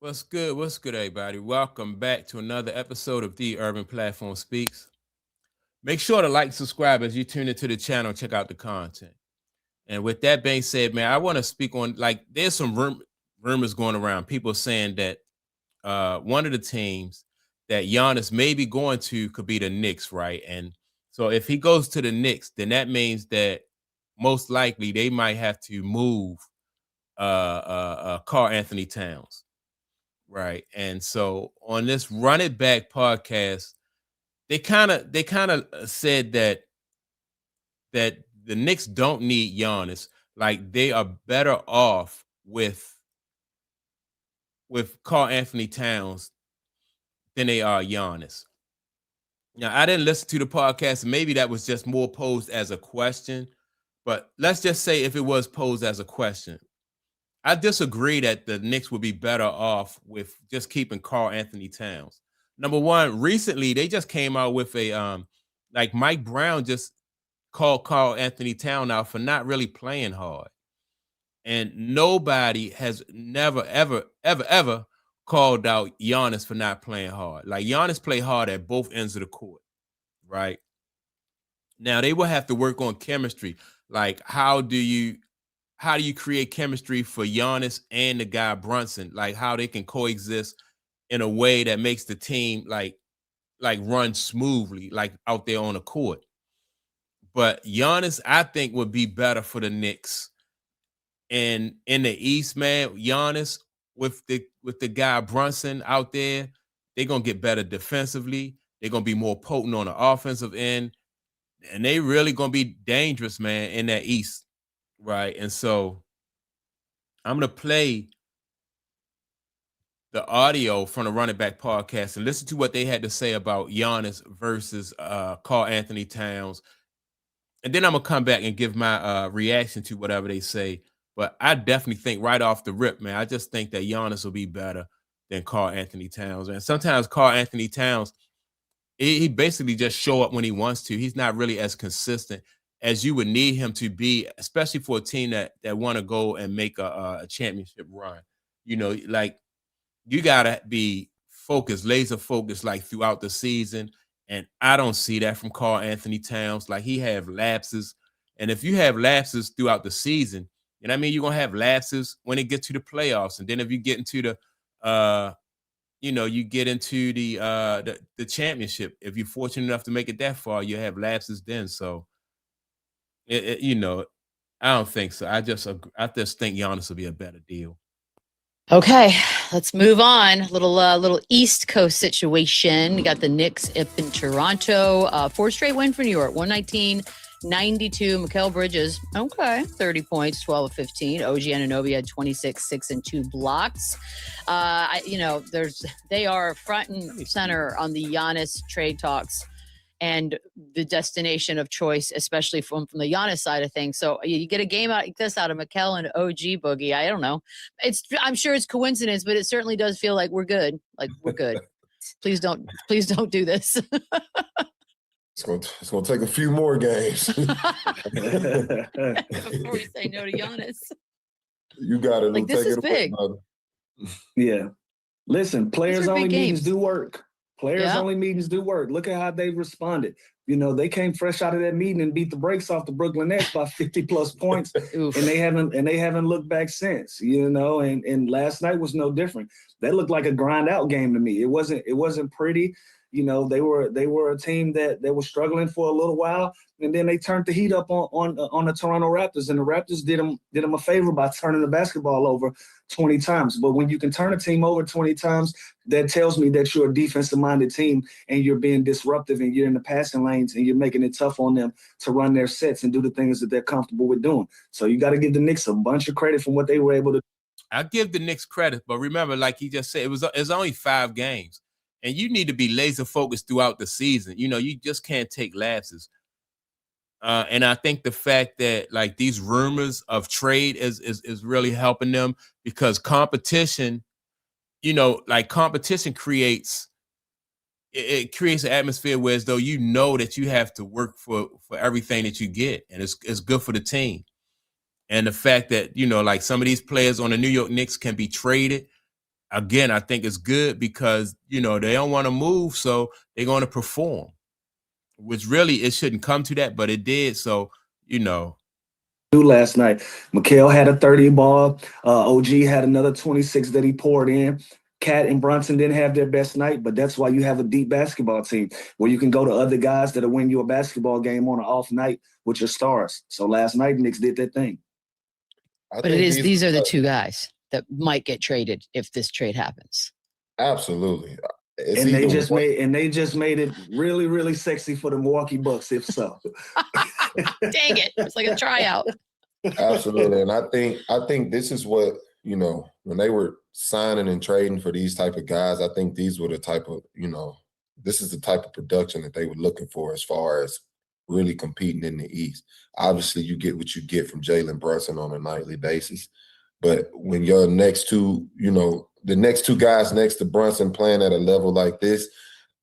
What's good? What's good, everybody? Welcome back to another episode of The Urban Platform Speaks. Make sure to like, subscribe as you tune into the channel, check out the content. And with that being said, man, I want to speak on there's some rumors going around. People saying that one of the teams that Giannis may be going to could be the Knicks, right? And so if he goes to the Knicks, then that means that most likely they might have to move Karl Anthony Towns. Right. And so on this Run It Back podcast, they kind of said that the Knicks don't need Giannis. Like they are better off with Karl Anthony Towns than they are Giannis. Now, I didn't listen to the podcast. Maybe that was just more posed as a question, but let's just say if it was posed as a question, I disagree that the Knicks would be better off with just keeping Karl Anthony Towns. Number one, recently they just came out with a like Mike Brown just called Karl Anthony Towns out for not really playing hard. And nobody has never, ever called out Giannis for not playing hard. Like Giannis play hard at both ends of the court, right? Now they will have to work on chemistry. Like how do you create chemistry for Giannis and the guy Brunson? Like how they can coexist in a way that makes the team like run smoothly, like out there on the court. But Giannis, I think, would be better for the Knicks. And in the East, man, Giannis with the guy Brunson out there, they're gonna get better defensively. They're gonna be more potent on the offensive end, and they really gonna be dangerous, man, in that East, right? And so I'm gonna play the audio from the Running Back podcast and listen to what they had to say about Giannis versus Karl Anthony Towns. And then I'm gonna come back and give my reaction to whatever they say. But I definitely think right off the rip, man, I just think that Giannis will be better than Karl Anthony Towns. And sometimes Karl Anthony Towns, he basically just show up when he wants to. He's not really as consistent as you would need him to be, especially for a team that want to go and make a championship run. Like you gotta be focused, laser focused, like throughout the season. And I don't see that from Karl Anthony Towns. Like he have lapses, and if you have lapses throughout the season, you know what I mean, you're gonna have lapses when it gets to the playoffs, and then if you get into you get into the championship. If you're fortunate enough to make it that far, you have lapses then. So I don't think so. I just think Giannis will be a better deal. Okay, let's move on. Little East Coast situation. You got the Knicks up in Toronto. 4 straight win for New York. 119-92. Mikal Bridges, okay, 30 points, 12 of 15. OG Anunoby had 26, 6 and 2 blocks. They are front and center on the Giannis trade talks and the destination of choice, especially from the Giannis side of things. So you get a game like this out of Mikal and OG Boogie. I don't know. I'm sure it's coincidence, but it certainly does feel like we're good. Like we're good. Please don't do this. It's gonna take a few more games before we say no to Giannis. You got it. Like this is big. Yeah. Listen, players only meetings do work. Players only meetings do work. Look at how they've responded. You know, they came fresh out of that meeting and beat the brakes off the Brooklyn Nets by 50 plus points, and they haven't looked back since. You know, and last night was no different. That looked like a grind out game to me. It wasn't pretty. You know, they were a team that was struggling for a little while, and then they turned the heat up on the Toronto Raptors, and the Raptors did them a favor by turning the basketball over 20 times. But when you can turn a team over 20 times, that tells me that you're a defensive-minded team and you're being disruptive and you're in the passing lanes and you're making it tough on them to run their sets and do the things that they're comfortable with doing. So you got to give the Knicks a bunch of credit for what they were able to do. I give the Knicks credit, but remember, like he just said, it's only 5 games. And you need to be laser focused throughout the season. You know, you just can't take lapses. And I think the fact that like these rumors of trade is really helping them because competition, competition creates an atmosphere where as though you know that you have to work for everything that you get, and it's good for the team. And the fact that like some of these players on the New York Knicks can be traded. again, I think it's good because, you know, they don't want to move, so they're going to perform, which really it shouldn't come to that, but it did. So, you know. Last night, Mikal had a 30 ball. OG had another 26 that he poured in. Cat and Brunson didn't have their best night, but that's why you have a deep basketball team where you can go to other guys that'll win you a basketball game on an off night with your stars. So last night, Knicks did that thing. But these are the two guys that might get traded if this trade happens. Absolutely. And they just made it really, really sexy for the Milwaukee Bucks, if so. Dang it. It's like a tryout. Absolutely. And I think this is what, you know, when they were signing and trading for these type of guys, I think these were the type of, you know, this is the type of production that they were looking for as far as really competing in the East. Obviously, you get what you get from Jalen Brunson on a nightly basis. But when your next two, you know, the next two guys next to Brunson playing at a level like this,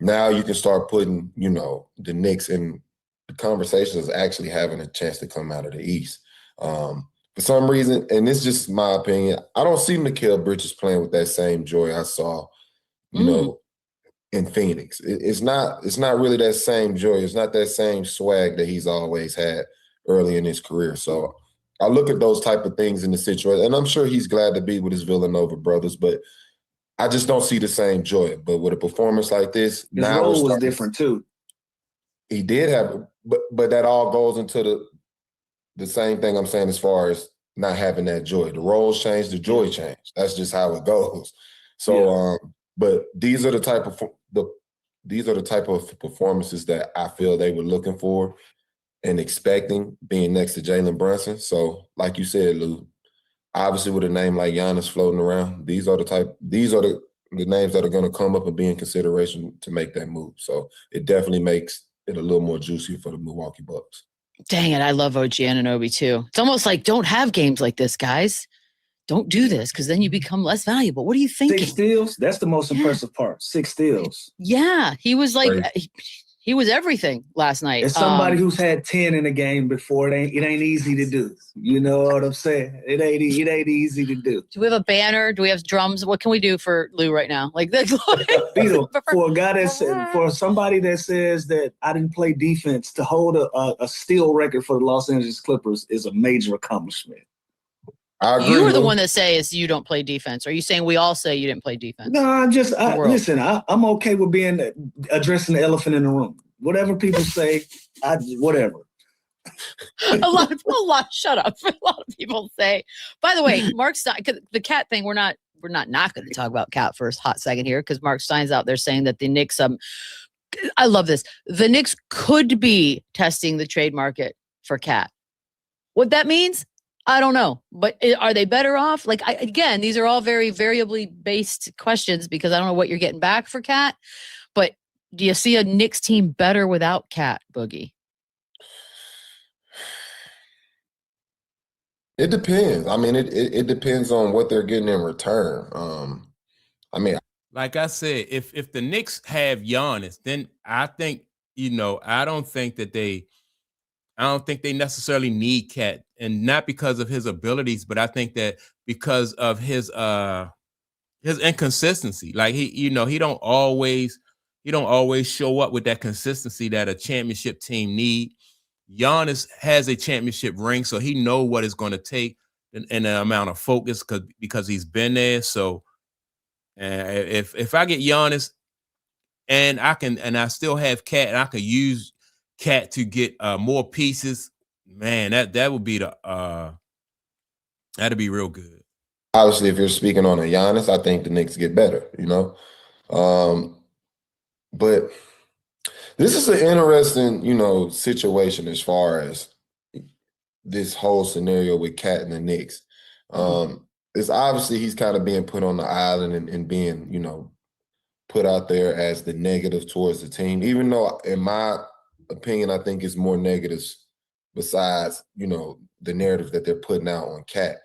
now you can start putting, you know, the Knicks in the conversations actually having a chance to come out of the East. For some reason, and it's just my opinion, I don't see Mikal Bridges playing with that same joy I saw, you know, in Phoenix. It's not really that same joy. It's not that same swag that he's always had early in his career. So I look at those type of things in the situation, and I'm sure he's glad to be with his Villanova brothers, but I just don't see the same joy. But with a performance like this, his role was different too. He did have, but that all goes into the same thing I'm saying as far as not having that joy. The roles change, the joy change. That's just how it goes. So, but these are the type of performances that I feel they were looking for and expecting being next to Jalen Brunson. So, like you said, Lou, obviously with a name like Giannis floating around, these are the names that are going to come up and be in consideration to make that move. So it definitely makes it a little more juicy for the Milwaukee Bucks. Dang it, I love OG Anunoby too. It's almost like don't have games like this, guys. Don't do this because then you become less valuable. What are you thinking? 6 steals? That's the most impressive part. 6 steals. Yeah, he was like he was everything last night. As somebody who's had 10 in a game before, it ain't easy to do. You know what I'm saying? It ain't easy to do. Do we have a banner? Do we have drums? What can we do for Lou right now? Like this. For a guy for somebody that says that I didn't play defense, to hold a steal record for the Los Angeles Clippers is a major accomplishment. I agree, you were the one that says you don't play defense. Are you saying we all say you didn't play defense? No, listen, I'm okay with addressing the elephant in the room. Whatever people say, whatever. Shut up. A lot of people say. By the way, Mark Stein, the Cat thing, we're not going to talk about Cat for a hot second here because Mark Stein's out there saying that the Knicks, I love this. The Knicks could be testing the trade market for Cat. What that means, I don't know, but are they better off? Like, again, these are all very variably based questions because I don't know what you're getting back for Cat. But do you see a Knicks team better without Cat, Boogie? It depends. I mean, it depends on what they're getting in return. I mean, like I said, if the Knicks have Giannis, then I think, you know, I don't think they necessarily need Cat, and not because of his abilities, but I think that because of his inconsistency. Like he don't always show up with that consistency that a championship team need. Giannis has a championship ring, so he know what it's going to take and the amount of focus because he's been there. So if I get Giannis and I still have Cat and I could use Cat to get more pieces, man, that would be that'd be real good. Obviously, if you're speaking on a Giannis, I think the Knicks get better, you know. But this is an interesting, you know, situation as far as this whole scenario with Cat and the Knicks. It's obviously he's kind of being put on the island and being, you know, put out there as the negative towards the team, even though in my opinion, I think it's more negatives besides, you know, the narrative that they're putting out on Cat.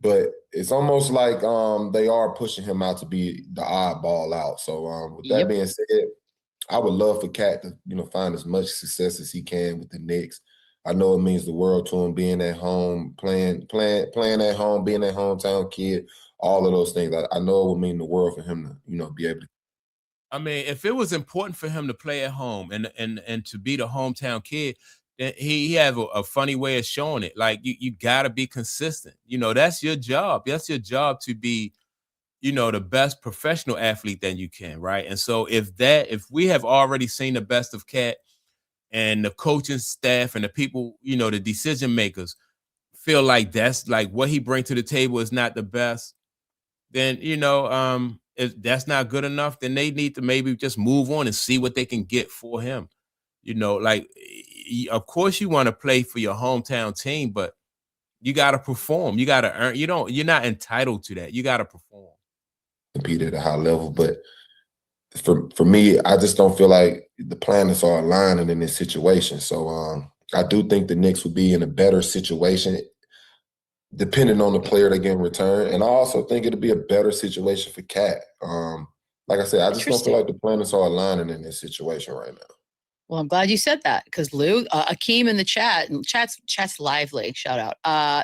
But it's almost like they are pushing him out to be the oddball out. So with that being said, I would love for Cat to, you know, find as much success as he can with the Knicks. I know it means the world to him being at home, playing at home, being a hometown kid, all of those things. I know it would mean the world for him to, you know, be able to. I mean, if it was important for him to play at home and to be the hometown kid, then he have a funny way of showing it. Like you got to be consistent. You know, that's your job. That's your job to be, you know, the best professional athlete that you can, right? And so if we have already seen the best of Cat and the coaching staff and the people, you know, the decision makers feel like that's like what he brings to the table is not the best, then, you know, if that's not good enough, then they need to maybe just move on and see what they can get for him. You know, like, of course you want to play for your hometown team, but you got to perform. You got to earn. You're not entitled to that. You got to perform. Compete at a high level, but for me, I just don't feel like the planets are aligning in this situation. So I do think the Knicks would be in a better situation depending on the player they get in return. And I also think it'll be a better situation for Cat. Like I said, I just don't feel like the planets are aligning in this situation right now. Well, I'm glad you said that because Lou, Akeem in the chat, and chat's lively, shout out,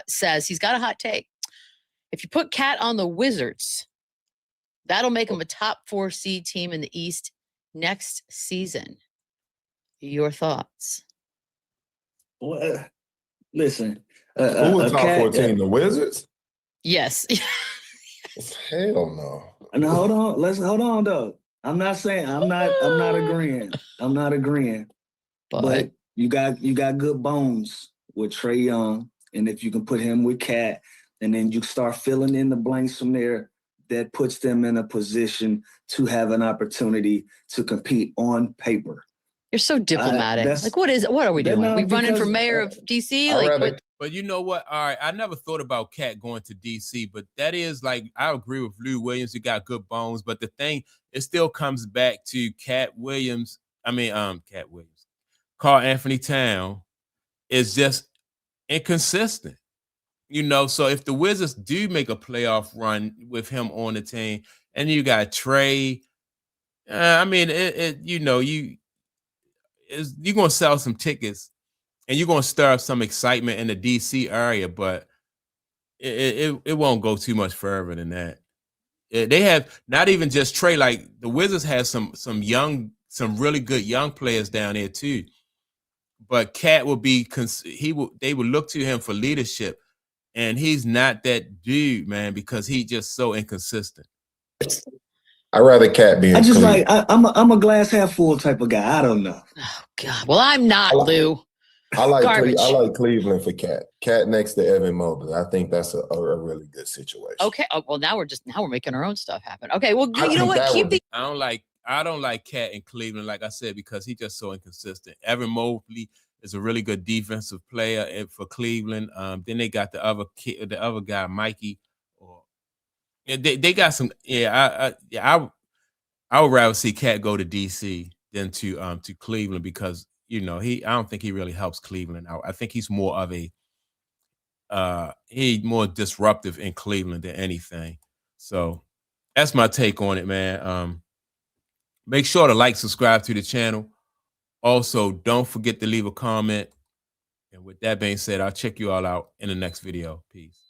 says he's got a hot take. If you put Cat on the Wizards, that'll make him a top 4 seed team in the East next season. Your thoughts? Well, listen. Who was top 14? The Wizards? Yes. Hell no. No, hold on. Let's hold on though. I'm not agreeing. I'm not agreeing. But you got good bones with Trae Young, and if you can put him with Cat, and then you start filling in the blanks from there, that puts them in a position to have an opportunity to compete on paper. You're so diplomatic. Like, what are we doing? We running for mayor of DC? But you know what? All right, I never thought about Cat going to DC, but that is like, I agree with Lou Williams. You got good bones, but the thing, it still comes back to Cat Williams. Karl Anthony Town is just inconsistent. You know, so if the Wizards do make a playoff run with him on the team, and you got Trae, I mean, you're gonna sell some tickets, and you're gonna stir up some excitement in the DC area, but it won't go too much further than that. They have not even just Trae, like the Wizards have some really good young players down there too. But Cat will be they would look to him for leadership. And he's not that dude, man, because he's just so inconsistent. I'd rather Cat be. I'm a glass half full type of guy. I don't know. Oh God. Well, I'm not, Lou. I like Cleveland for Cat. Cat next to Evan Mobley. I think that's a really good situation. Okay. Oh, well, now we're making our own stuff happen. Okay. Well, you know what? I don't like Cat in Cleveland, like I said, because he's just so inconsistent. Evan Mobley is a really good defensive player for Cleveland. Then they got the other guy, Mikey. They got some. I would rather see Cat go to DC than to Cleveland because I don't think he really helps Cleveland out. I think he's more of he's more disruptive in Cleveland than anything. So that's my take on it, man. Make sure to subscribe to the channel. Also, don't forget to leave a comment. And with that being said, I'll check you all out in the next video. Peace.